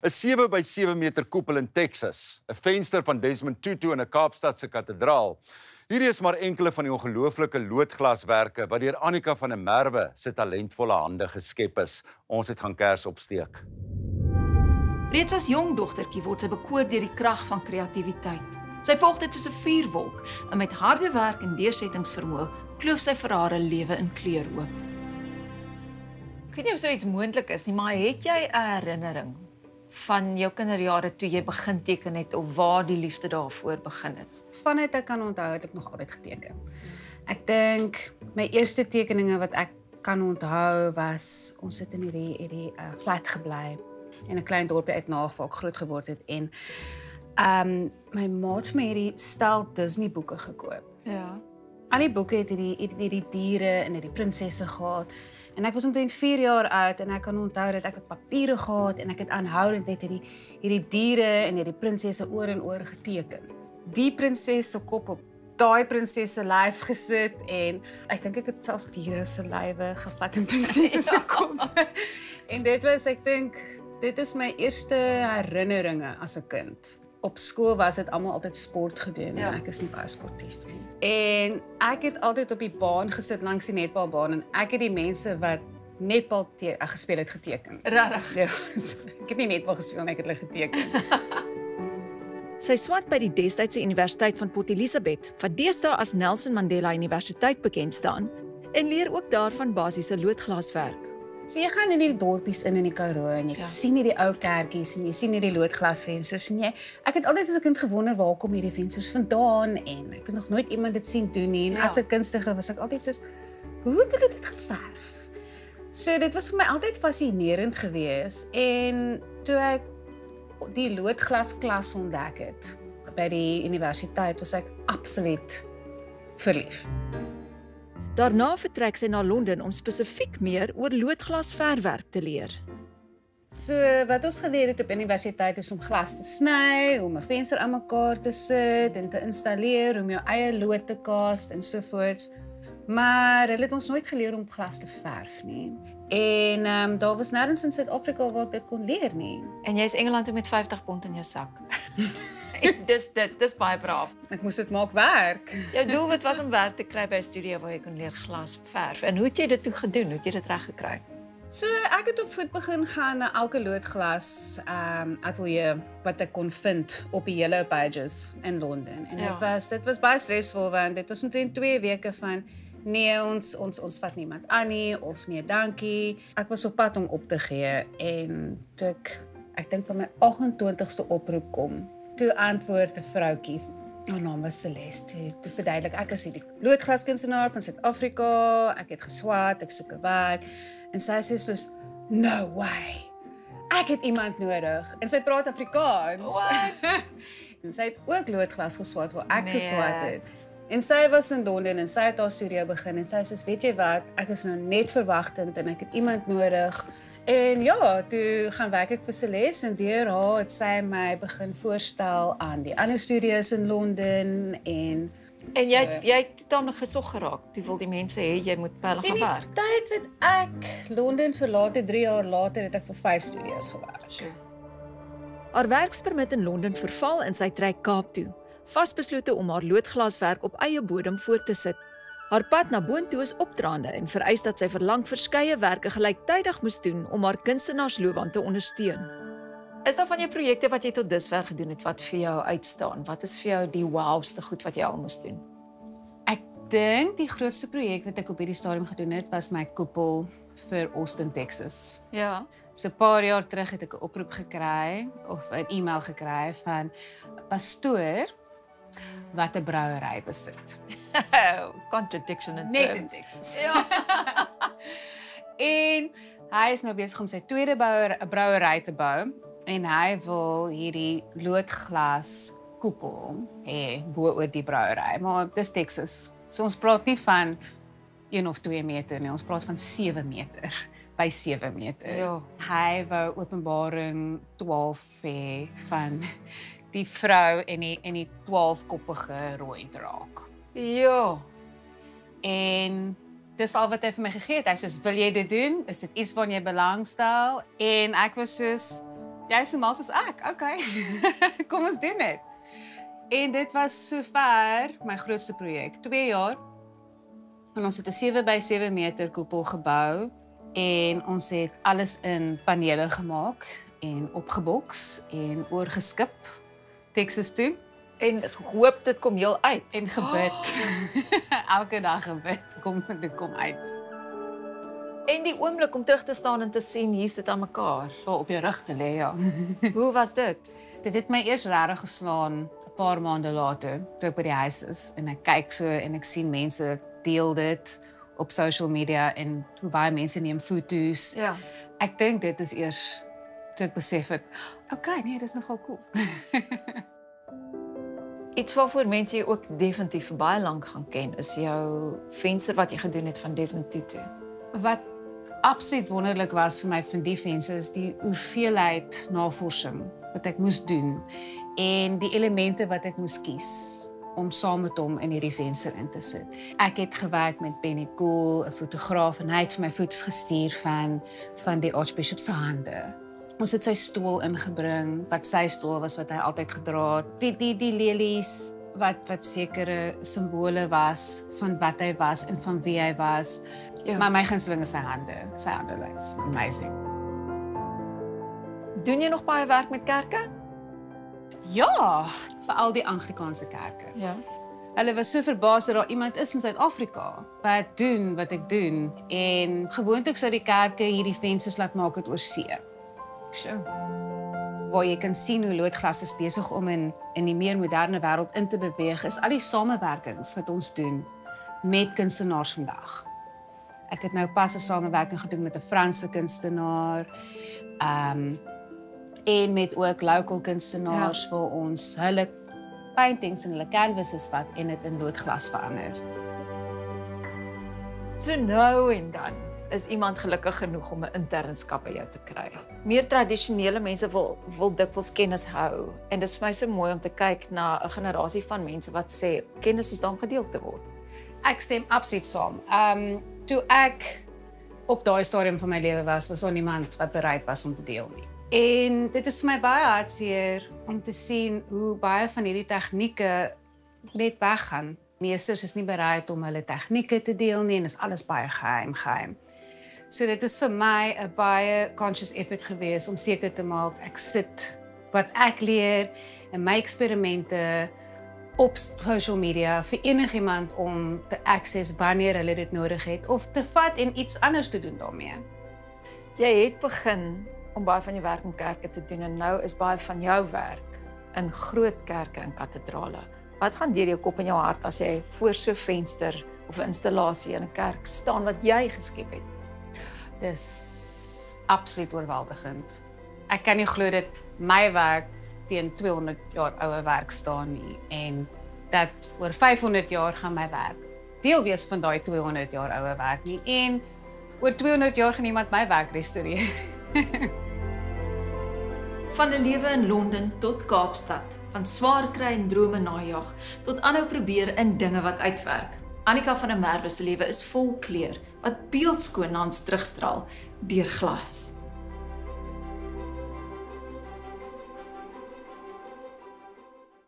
'n 7 by 7 meter koepel in Texas, 'n venster van Desmond Tutu in 'n Kaapstadse kathedraal. Hierdie is maar enkele van die ongelooflike loodglaswerke wat deur Annika van der Merwe se talentvolle hande geskep is. Ons het gaan kers opsteek. Reeds as jong dogtertjie word sy bekoor deur die krag van kreatiwiteit. Sy volg dit soos 'n vuurwolk en met harde werk en deursettingsvermoë kloof sy vir haar 'n lewe in kleur oop. Ek weet nie of so iets moontlik is nie, maar het jy 'n herinnering van jou kinderjare toe jy begin teken het of waar die liefde daarvoor begin het? Vanuit ek kan onthou het ek nog altyd geteken. Ek dink my eerste tekeninge wat ek kan onthou was ons het in hierdie flat gebly in 'n klein dorpie uit Naag waar ek groot geword het en my ma het my hierdie stel Disney boeke gekoop. Ja. Al die boeke het hierdie diere en hierdie prinsesse gehad. En ek was omtrent 4 jaar oud en ek kan onthou dat ek het papiere gehad en ek het aanhoudend net hierdie diere en hierdie prinsesse oor en oor geteken. Die prinses se kop op daai prinses se lyf gesit en ek dink ek het selfs diere se lywe gevat in prinsesse se kop. En ek dink dit is my eerste herinneringe as 'n kind. Op skool was dit almal altyd sport gedoen en ek is nie baie sportief nie. En ek het altyd op die baan gesit langs die netbalbaan en ek het die mense wat netbal gespeel het geteken. Regtig? Ja, ek het nie netbal gespeel nie, ek het hulle geteken. Sy swat by die destydse Universiteit van Port Elizabeth, wat deesdae as Nelson Mandela Universiteit bekend staan, en leer ook daarvan basiese loodglaswerk. So jy gaan in die dorpies in die Karoo en jy sien hierdie ou kerkies en jy sien hierdie loodglasvensters en ek het altyd as 'n kind gewonder waar kom hierdie vensters vandaan en ek het nog nooit iemand dit sien doen nie en as 'n kunstiger was ek altyd soos hoe het hulle dit geverf? So dit was vir my altyd fascinerend geweest en toe ek die loodglasklas ontdek het by die universiteit was ek absoluut verlief. Daarna vertrek sy na Londen om spesifiek meer oor loodglasverfwerk te leer. So wat ons geleer het op universiteit is om glas te sny, om 'n venster aan mekaar te sit en te installeer, om jou eie lood te cast en so voorts. Maar hulle het ons nooit geleer om glas te verf nie. En daar was nêrens in Suid-Afrika waar ek dit kon leer nie. En jy's Engeland toe met 50 pond in jou sak. Dis baie braaf. Ek moes dit maak werk. Jou doelwit was om werk te kry by 'n studio waar jy kon leer glas verf. En hoe het jy dit toe gedoen? Hoe het jy dit reg gekry? So ek het op voet begin gaan na elke loodglas atelier wat ek kon vind op die Yellow Pages in Londen. En dit was baie stresvol want dit was omtrent 2 weke van nee, ons vat niemand aan nie of nee, dankie. Ek was op pad om op te gee en toe ek dink van my 28ste oproep kom. Toe antwoord 'n vroutjie, haar naam was Celeste, toe verduidelik ek is die loodglaskunstenaar van Suid-Afrika, ek het geswat, ek soek 'n werk. En sy sê soos, no way, ek het iemand nodig. En sy praat Afrikaans. En sy het ook loodglas geswat waar ek geswat het. En sy was in Londen en sy het haar studio begin en sy sê, weet jy wat, ek is nou net verwagtend en ek het iemand nodig. En ja, toe gaan werk ek vir Celeste en deur haar het sy my begin voorstel aan die ander studios in Londen en jy het totaal gesog geraak. Toe wil die mense hê jy moet by hulle gaan werk. Die tyd wat ek Londen verlaat het, 3 jaar later het ek vir 5 studios gewerk. Haar werkspermit in Londen verval en sy trek Kaap toe, vasbeslote om haar loodglaswerk op eie bodem voort te sit. Haar pad na boontoe is opdraande en vereis dat sy verlang verskeie werke gelyktydig moes doen om haar kunstenaarsloopbaan te ondersteun. Is daar van jou projekte wat jy tot dusver gedoen het wat vir jou uitstaan? Wat is vir jou die wowste goed wat jy al moes doen? Ek dink die grootste projek wat ek op hierdie stadium gedoen het was my koepel vir Austin, Texas. Ja. So 'n paar jaar terug het ek 'n oproep gekry of 'n e-mail gekry van 'n pastoor wat 'n brouery besit. Contradiction in Net terms. in Texas. Ja. En hy is nou besig om sy tweede brouery te bou en hy wil hierdie loodglas koepel hê bo oor die brouery, maar dis Texas. So ons praat nie van 1 of 2 meter nie, ons praat van 7 meter by 7 meter. Ja. Hy wou Openbaring 12 hê van die vrou en die 12-koppige rooi draak. Ja. En dis al wat hy vir my gegee het. Hy sê, wil jy dit doen? Is dit iets waarna jy belangstel? En ek was soos, Jy is so mal soos ek. Okay. Kom ons doen dit. En dit was sover my grootste projek. 2 jaar. En ons het 'n 7 by 7 meter koepel gebou en ons het alles in panele gemaak en opgeboks en oorgeskip Texas toe. En hoop dit kom heel uit. En gebid. Elke dag gebid. Dit kom uit. En die oomblik om terug te staan en te sien, hier's dit aan mekaar. Op jou rug te lê, ja. Hoe was dit? Dit het my eers regtig geslaan 'n paar maande later, toe ek by die huis is en ek kyk so en ek sien mense deel dit op social media en hoe baie mense neem foto's. Ja. Ek dink dit is eers toe ek besef het, okay, nee, dit is nogal cool. Iets waarvoor mense jou ook definitief vir baie lank gaan ken, is jou venster wat jy gedoen het van Desmond Tutu. Wat absoluut wonderlik was vir my van die venster is die hoeveelheid navorsing wat ek moes doen en die elemente wat ek moes kies om saam met hom in hierdie venster in te sit. Ek het gewerk met Benny Gould, 'n fotograaf, en hy het vir my foto's gestuur van die Archbishop se hande. Ons het sy stoel ingebring, wat sy stoel was wat hy altyd gedra het. Die lelies wat sekere simbole was van wat hy was en van wie hy was. Ja. Maar my gunsteling is sy hande. Sy hande is amazing. Doen jy nog baie werk met kerke? Ja, veral die Anglikaanse kerke. Ja. Hulle was so verbaas dat daar iemand is in Suid-Afrika wat doen wat ek doen en gewoonlik sou die kerke hierdie vensters laat maak het oor see. Sure. Waar jy kan sien hoe loodglas is besig om in die meer moderne wêreld in te beweeg, is al die samewerkings wat ons doen met kunstenaars vandag. Ek het nou pas 'n samewerking gedoen met 'n Franse kunstenaar, en met ook local kunstenaars vir ons hulle paintings en hulle canvases wat en dit in loodglas verander. So nou en dan is iemand gelukkig genoeg om 'n internskap by jou te kry. Meer tradisionele mense wil dikwels kennis hou en dit is vir my so mooi om te kyk na 'n generasie van mense wat sê kennis is daar om gedeel te word. Ek stem absoluut saam. Toe ek op daai stadium van my lewe was daar niemand wat bereid was om te deel nie. En dit is vir my baie hartseer om te sien hoe baie van hierdie tegnieke net weggaan. Meesters is nie bereid om hulle tegnieke te deel nie en is alles baie geheim. So dit is vir my 'n baie conscious effort gewees om seker te maak ek sit wat ek leer en my eksperimente op social media vir enigiemand om te access wanneer hulle dit nodig het of te vat en iets anders te doen daarmee. Jy het begin om baie van jou werk in kerke te doen en nou is baie van jou werk in groot kerke en katedrale. Wat gaan deur jou kop en jou hart as jy voor so 'n venster of 'n installasie in 'n kerk staan wat jy geskep het? Dis absoluut oorweldigend. Ek kan nie glo dat my werk teen 200 jaar ouer werk staan nie en dat oor 500 jaar gaan my werk deel wees van daai 200 jaar ouer werk nie en oor 200 jaar gaan iemand my werk restoreer. Van 'n lewe in Londen tot Kaapstad, van swaar kry en drome najag tot aanhou probeer in dinge wat uitwerk. Annika van der Merwe se lewe is vol kleur wat beeldskoon na ons terugstraal deur glas.